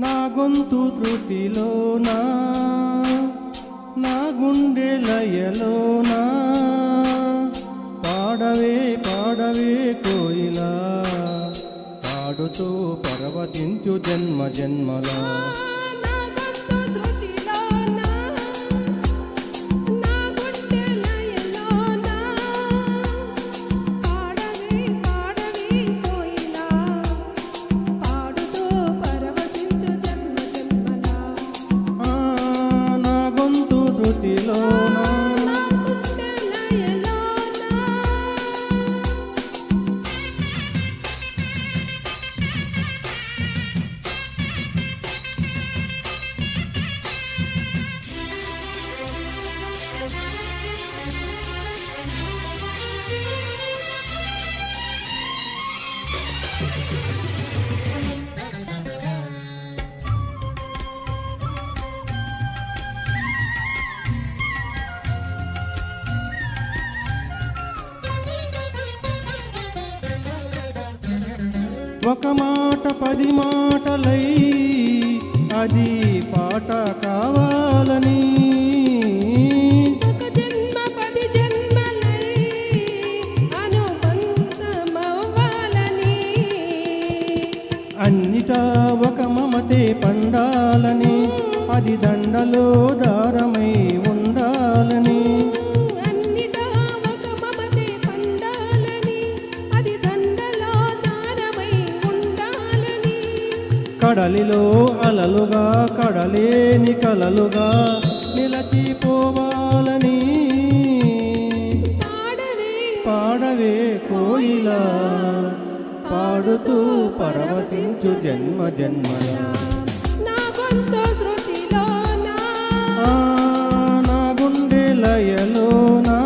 నా గొంతు త్రుటిలోనా నా గుండె లయలోనా పాడవే పాడవే కోయిలా పాడుతూ పర్వతించు జన్మ జన్మలా ఒక మాట 10 మాటలై అది పాట కావాలని ఒక జన్మ 10 జన్మలై అనుబంధమవ్వాలని అన్నిటా ఒక మమతే పండాలని అది దండలో దారమై ఉండాలని కడలిలో అలలుగా కడలేని కలలుగా నిలచిపోవాలని పాడవే కోయిలా పాడుతూ పరవశించు జన్మ జన్మల నా గొంతు శృతిలోనా నా గుండె లయలోనా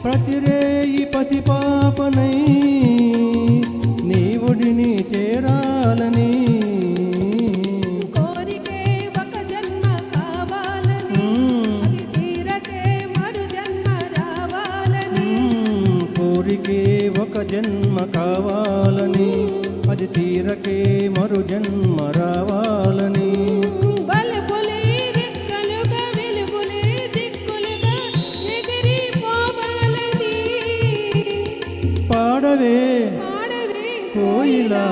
ప్రతిరేయి పసి పాపనై నీ ఒడిని చేరాలని కోరికే ఒక జన్మ కావాలని అది తీరకే మరు జన్మ రావాలని కోరికే ఒక జన్మ కావాలని అది తీరకే మరు జన్మ రావాలని పాడవే కోయిలా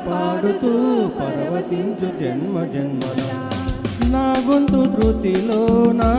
పాడుతూ పరవశించు జన్మ జన్మల నా గొంతు త్రుటిలోనా